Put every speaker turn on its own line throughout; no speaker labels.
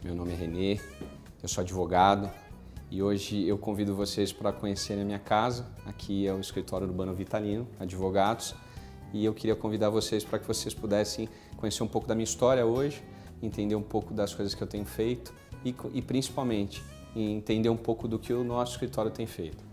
Meu nome é Renê, eu sou advogado e hoje eu convido vocês para conhecerem a minha casa. Aqui é o Escritório Urbano Vitalino, Advogados, e eu queria convidar vocês para que vocês pudessem conhecer um pouco da minha história hoje, entender um pouco das coisas que eu tenho feito e principalmente entender um pouco do que o nosso escritório tem feito.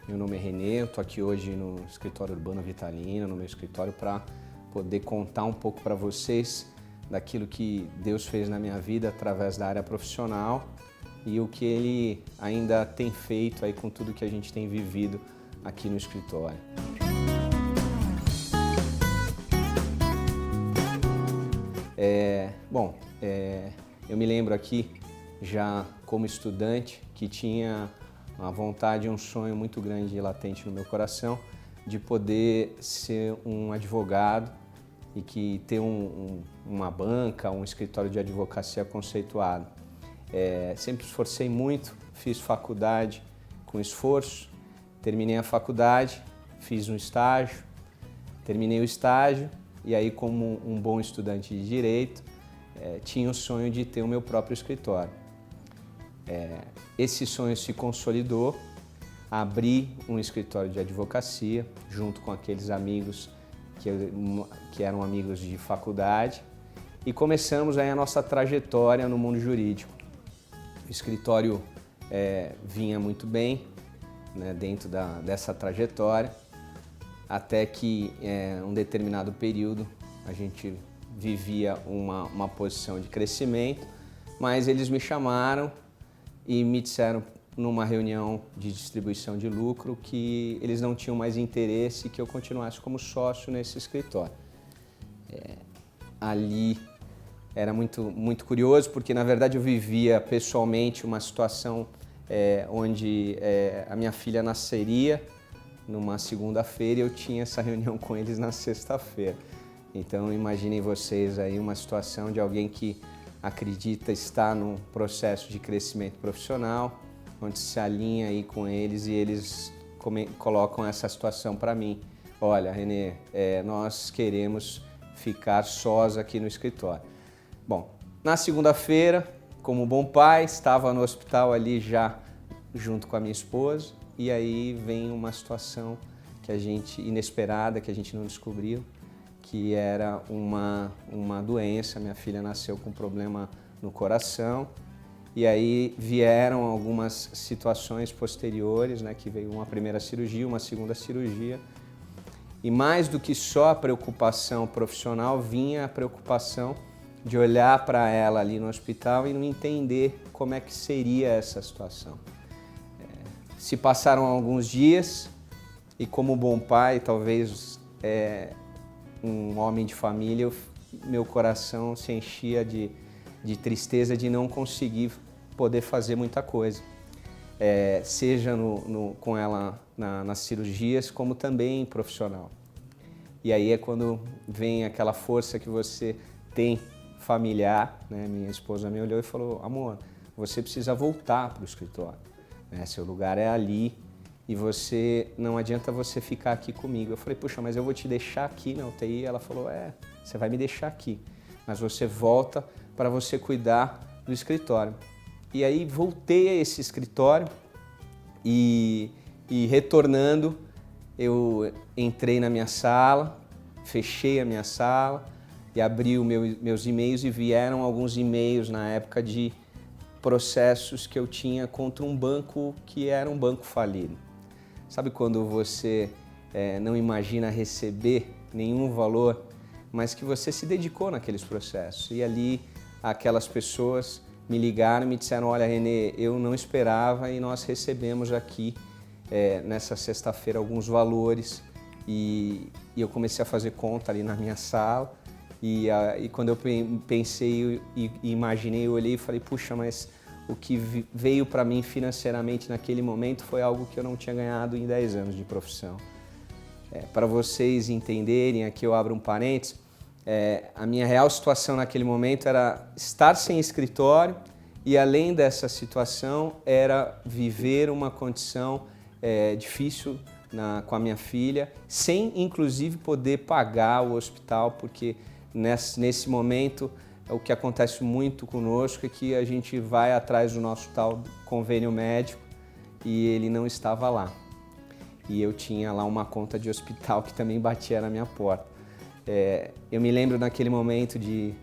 Meu nome é Renê, eu estou aqui hoje no Escritório Urbano Vitalino, no meu escritório, para poder contar um pouco para vocês daquilo que Deus fez na minha vida através da área profissional e o que Ele ainda tem feito aí com tudo que a gente tem vivido aqui no escritório. Eu me lembro aqui, já como estudante, que tinha uma vontade e um sonho muito grande e latente no meu coração de poder ser um advogado e que ter uma banca, um escritório de advocacia conceituado. Sempre esforcei muito, fiz faculdade com esforço, terminei a faculdade, fiz um estágio, terminei o estágio e aí, como um bom estudante de direito, tinha o sonho de ter o meu próprio escritório. Esse sonho se consolidou, abri um escritório de advocacia junto com aqueles amigos que eram amigos de faculdade e começamos aí a nossa trajetória no mundo jurídico. O escritório vinha muito bem, né, dentro dessa trajetória, até que um determinado período a gente vivia uma posição de crescimento, mas eles me chamaram e me disseram numa reunião de distribuição de lucro que eles não tinham mais interesse que eu continuasse como sócio nesse escritório. Ali era muito curioso, porque na verdade eu vivia pessoalmente uma situação onde a minha filha nasceria numa segunda-feira e eu tinha essa reunião com eles na sexta-feira. Então imaginem vocês aí uma situação de alguém que acredita estar num processo de crescimento profissional, onde se alinha aí com eles e eles colocam essa situação para mim. Olha, Renê, nós queremos ficar sós aqui no escritório. Bom, na segunda-feira, como bom pai, estava no hospital ali já junto com a minha esposa e aí vem uma situação inesperada, que a gente não descobriu, que era uma doença. Minha filha nasceu com um problema no coração e aí vieram algumas situações posteriores, né, que veio uma primeira cirurgia, uma segunda cirurgia, e mais do que só a preocupação profissional, vinha a preocupação de olhar para ela ali no hospital e não entender como é que seria essa situação. Se passaram alguns dias e, como bom pai, talvez um homem de família, meu coração se enchia de tristeza de não conseguir poder fazer muita coisa, seja com ela nas cirurgias, como também profissional. E aí é quando vem aquela força que você tem familiar, né? Minha esposa me olhou e falou: amor, você precisa voltar para o escritório, né? Seu lugar é ali. E não adianta você ficar aqui comigo. Eu falei: puxa, mas eu vou te deixar aqui na UTI. Ela falou: você vai me deixar aqui, mas você volta para você cuidar do escritório. E aí voltei a esse escritório e retornando, eu entrei na minha sala, fechei a minha sala e abri meus e-mails e vieram alguns e-mails na época de processos que eu tinha contra um banco que era um banco falido. Sabe quando você não imagina receber nenhum valor, mas que você se dedicou naqueles processos? E ali aquelas pessoas me ligaram e me disseram: olha, Renê, eu não esperava e nós recebemos aqui nessa sexta-feira alguns valores e eu comecei a fazer conta ali na minha sala E quando eu pensei e imaginei, eu olhei e falei, puxa, mas o que veio para mim financeiramente naquele momento foi algo que eu não tinha ganhado em 10 anos de profissão. Para vocês entenderem, aqui eu abro um parênteses, a minha real situação naquele momento era estar sem escritório e, além dessa situação, era viver uma condição difícil com a minha filha, sem inclusive poder pagar o hospital, porque nesse momento o que acontece muito conosco é que a gente vai atrás do nosso tal convênio médico e ele não estava lá. E eu tinha lá uma conta de hospital que também batia na minha porta. Eu me lembro naquele momento de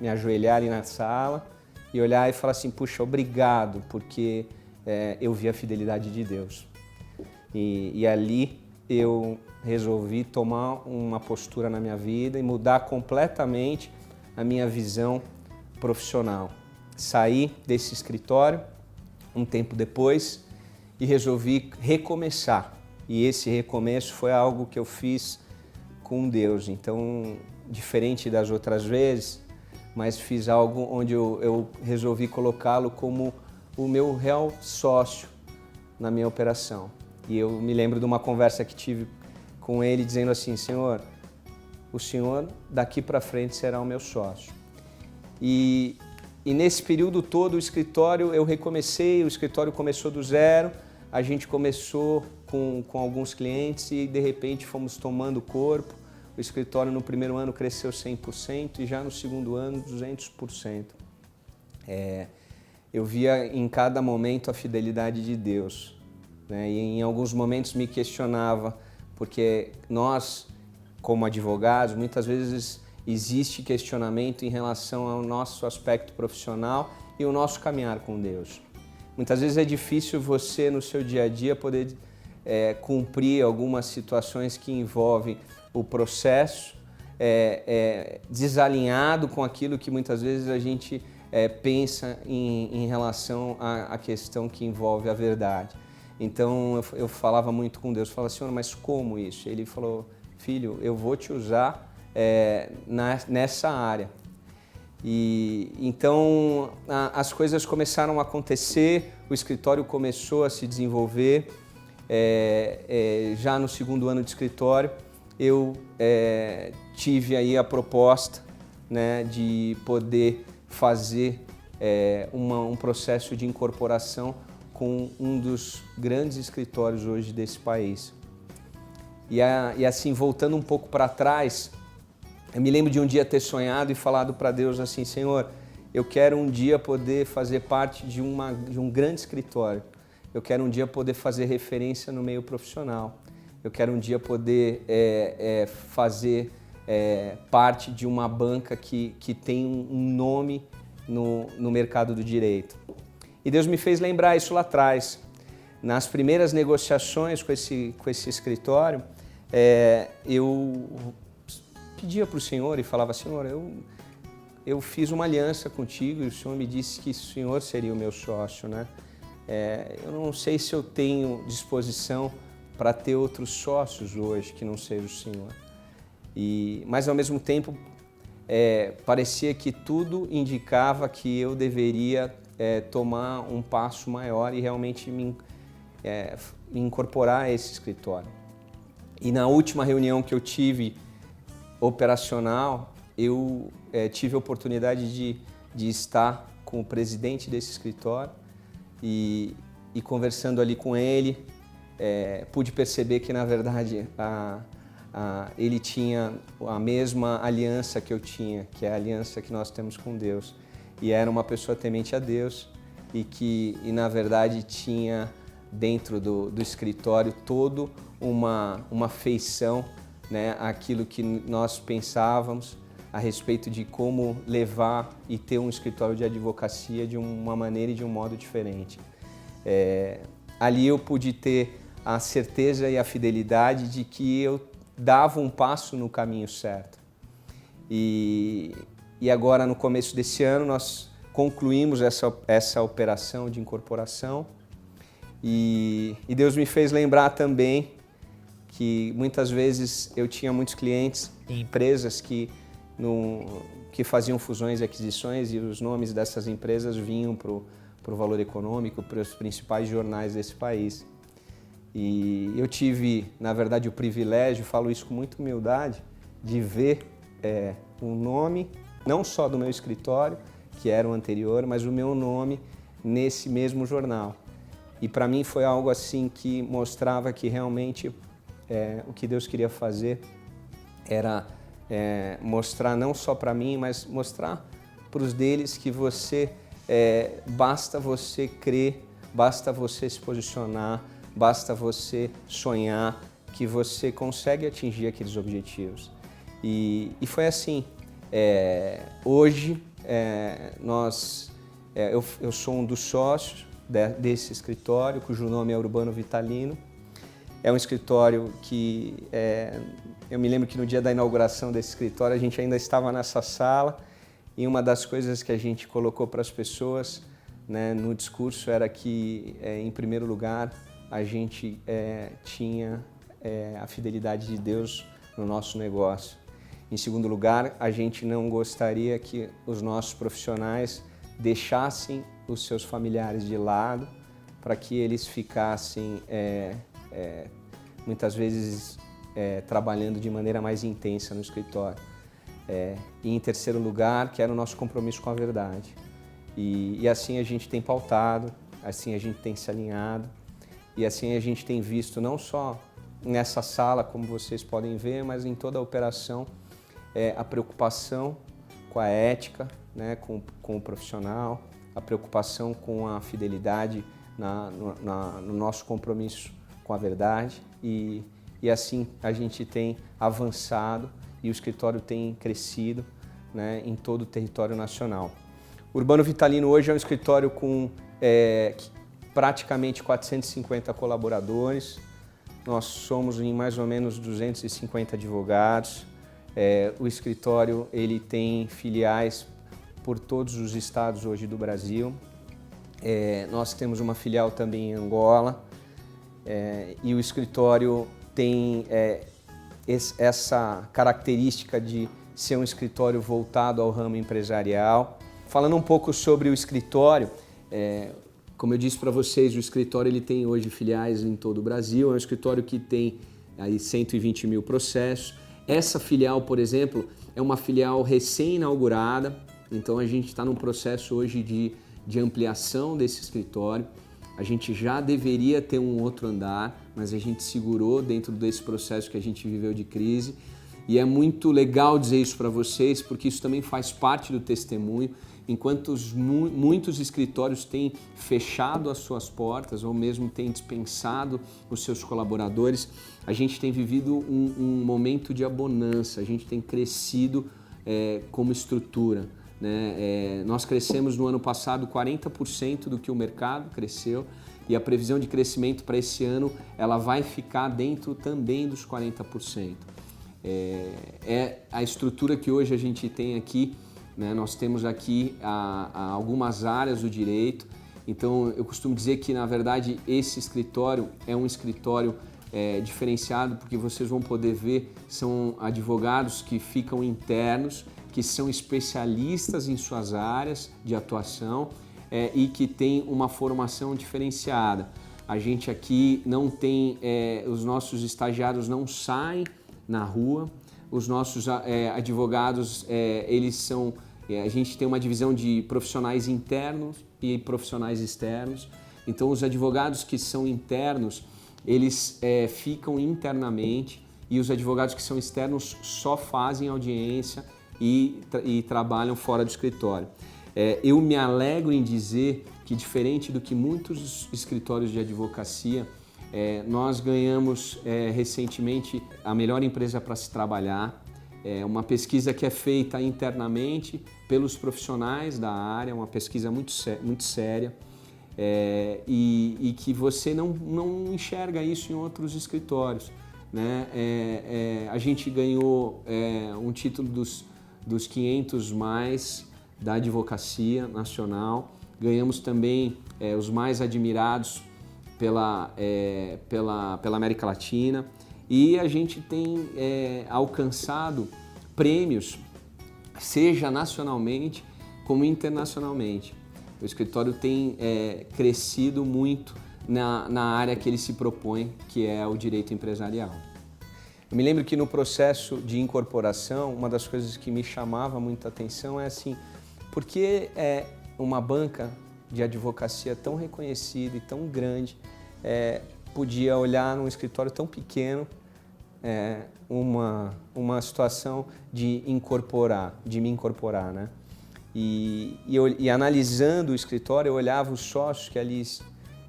me ajoelhar ali na sala e olhar e falar assim, puxa, obrigado, porque eu vi a fidelidade de Deus. E ali eu resolvi tomar uma postura na minha vida e mudar completamente a minha visão profissional. Saí desse escritório um tempo depois e resolvi recomeçar. E esse recomeço foi algo que eu fiz com Deus. Então, diferente das outras vezes, mas fiz algo onde eu resolvi colocá-lo como o meu real sócio na minha operação. E eu me lembro de uma conversa que tive com ele dizendo assim, Senhor, o Senhor daqui para frente será o meu sócio. E nesse período todo o escritório eu recomecei, o escritório começou do zero, a gente começou com alguns clientes e de repente fomos tomando corpo. O escritório no primeiro ano cresceu 100% e já no segundo ano 200%. Eu via em cada momento a fidelidade de Deus, né? E em alguns momentos me questionava, porque nós, como advogados, muitas vezes existe questionamento em relação ao nosso aspecto profissional e o nosso caminhar com Deus. Muitas vezes é difícil você, no seu dia a dia, poder cumprir algumas situações que envolvem o processo desalinhado com aquilo que muitas vezes a gente pensa em relação à questão que envolve a verdade. Então eu falava muito com Deus, falava, Senhor, mas como isso? Ele falou, filho, eu vou te usar nessa área. E então as coisas começaram a acontecer, o escritório começou a se desenvolver. Já no segundo ano de escritório, eu tive aí a proposta, né, de poder fazer um processo de incorporação com um dos grandes escritórios hoje desse país. E assim, voltando um pouco para trás, eu me lembro de um dia ter sonhado e falado para Deus assim, Senhor, eu quero um dia poder fazer parte de um grande escritório. Eu quero um dia poder fazer referência no meio profissional. Eu quero um dia poder fazer parte de uma banca que tem um nome no mercado do direito. E Deus me fez lembrar isso lá atrás. Nas primeiras negociações com esse escritório, eu pedia para o Senhor e falava, Senhor, eu fiz uma aliança contigo e o Senhor me disse que o Senhor seria o meu sócio, né? Eu não sei se eu tenho disposição para ter outros sócios hoje que não seja o Senhor. Mas ao mesmo tempo, parecia que tudo indicava que eu deveria tomar um passo maior e realmente me incorporar a esse escritório. E na última reunião que eu tive operacional, eu tive a oportunidade de estar com o presidente desse escritório e conversando ali com ele, pude perceber que, na verdade, ele tinha a mesma aliança que eu tinha, que é a aliança que nós temos com Deus. E era uma pessoa temente a Deus e na verdade, tinha dentro do escritório todo uma feição, né, aquilo que nós pensávamos a respeito de como levar e ter um escritório de advocacia de uma maneira e de um modo diferente. Ali eu pude ter a certeza e a fidelidade de que eu dava um passo no caminho certo. E agora, no começo desse ano, nós concluímos essa operação de incorporação e Deus me fez lembrar também que muitas vezes eu tinha muitos clientes em empresas que que faziam fusões e aquisições, e os nomes dessas empresas vinham para o Valor Econômico, para os principais jornais desse país. E eu tive, na verdade, o privilégio, falo isso com muita humildade, de ver o nome, não só do meu escritório, que era o anterior, mas o meu nome nesse mesmo jornal. E para mim foi algo assim que mostrava que realmente o que Deus queria fazer era mostrar não só para mim, mas mostrar para os deles que basta você crer, basta você se posicionar, basta você sonhar, que você consegue atingir aqueles objetivos. E foi assim. Hoje eu sou um dos sócios desse escritório, cujo nome é Urbano Vitalino. É um escritório que eu me lembro que no dia da inauguração desse escritório a gente ainda estava nessa sala, e uma das coisas que a gente colocou para as pessoas, né, no discurso era que, em primeiro lugar, a gente tinha a fidelidade de Deus no nosso negócio. Em segundo lugar, a gente não gostaria que os nossos profissionais deixassem os seus familiares de lado para que eles ficassem, muitas vezes, trabalhando de maneira mais intensa no escritório. E em terceiro lugar, que era o nosso compromisso com a verdade. E assim a gente tem pautado, assim a gente tem se alinhado, e assim a gente tem visto não só nessa sala, como vocês podem ver, mas em toda a operação, a preocupação com a ética, né, com o profissional, a preocupação com a fidelidade no nosso compromisso com a verdade, e assim a gente tem avançado e o escritório tem crescido, né, em todo o território nacional. O Urbano Vitalino hoje é um escritório com praticamente 450 colaboradores. Nós somos em mais ou menos 250 advogados. O escritório ele tem filiais por todos os estados hoje do Brasil. Nós temos uma filial também em Angola, e o escritório tem essa característica de ser um escritório voltado ao ramo empresarial. Falando um pouco sobre o escritório, como eu disse para vocês, o escritório ele tem hoje filiais em todo o Brasil. É um escritório que tem aí 120 mil processos. Essa filial, por exemplo, é uma filial recém-inaugurada, então a gente está num processo hoje de ampliação desse escritório. A gente já deveria ter um outro andar, mas a gente segurou dentro desse processo que a gente viveu de crise. E é muito legal dizer isso para vocês, porque isso também faz parte do testemunho. Enquanto muitos escritórios têm fechado as suas portas ou mesmo têm dispensado os seus colaboradores, a gente tem vivido um momento de abonança, a gente tem crescido como estrutura, né? Nós crescemos no ano passado 40% do que o mercado cresceu, e a previsão de crescimento para esse ano ela vai ficar dentro também dos 40%. A estrutura que hoje a gente tem aqui, né? Nós temos aqui algumas áreas do direito, então eu costumo dizer que na verdade esse escritório é um escritório diferenciado, porque vocês vão poder ver, são advogados que ficam internos, que são especialistas em suas áreas de atuação e que têm uma formação diferenciada. A gente aqui não tem, os nossos estagiários não saem na rua, os nossos advogados, eles são, a gente tem uma divisão de profissionais internos e profissionais externos. Então os advogados que são internos, eles ficam internamente, e os advogados que são externos só fazem audiência e trabalham fora do escritório. Eu me alegro em dizer que, diferente do que muitos escritórios de advocacia, nós ganhamos recentemente a melhor empresa para se trabalhar. Uma pesquisa que é feita internamente pelos profissionais da área, uma pesquisa muito séria, e que você não enxerga isso em outros escritórios, né? A gente ganhou um título dos 500 mais da advocacia nacional, ganhamos também os mais admirados pela América Latina, e a gente tem alcançado prêmios seja nacionalmente como internacionalmente. O escritório tem crescido muito na área que ele se propõe, que é o direito empresarial. Eu me lembro que no processo de incorporação, uma das coisas que me chamava muita atenção é assim, por que uma banca de advocacia tão reconhecida e tão grande podia olhar num escritório tão pequeno uma situação de me incorporar, né? E analisando o escritório, eu olhava os sócios que ali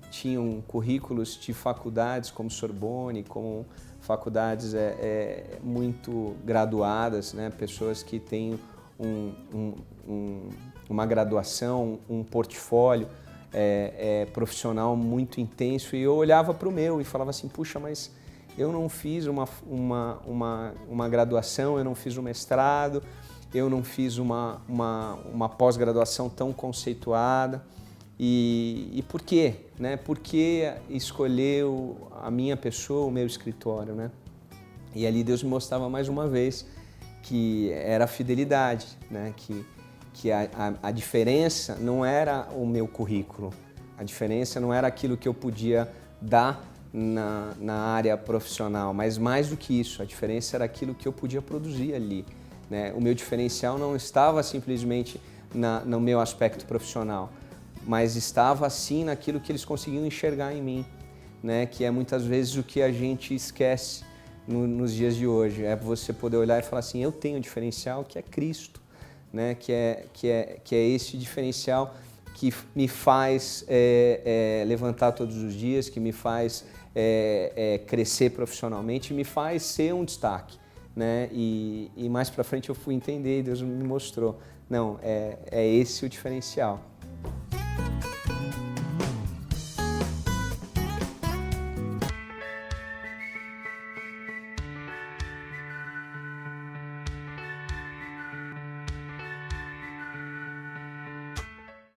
tinham currículos de faculdades como Sorbonne, como faculdades muito graduadas, né? Pessoas que têm uma graduação, um portfólio profissional muito intenso, e eu olhava para o meu e falava assim, puxa, mas eu não fiz uma graduação, eu não fiz um mestrado, eu não fiz uma pós-graduação tão conceituada. E por quê? Né? Por que escolher a minha pessoa, o meu escritório? Né? E ali Deus me mostrava mais uma vez que era a fidelidade, né? Que a diferença não era o meu currículo, a diferença não era aquilo que eu podia dar na área profissional, mas mais do que isso, a diferença era aquilo que eu podia produzir ali. Né? O meu diferencial não estava simplesmente no meu aspecto profissional, mas estava sim naquilo que eles conseguiam enxergar em mim, né? Que é muitas vezes o que a gente esquece nos dias de hoje, é você poder olhar e falar assim, eu tenho um diferencial que é Cristo, né? Que é esse diferencial que me faz levantar todos os dias, que me faz crescer profissionalmente, me faz ser um destaque. Né? E mais para frente eu fui entender e Deus me mostrou, não, é esse o diferencial.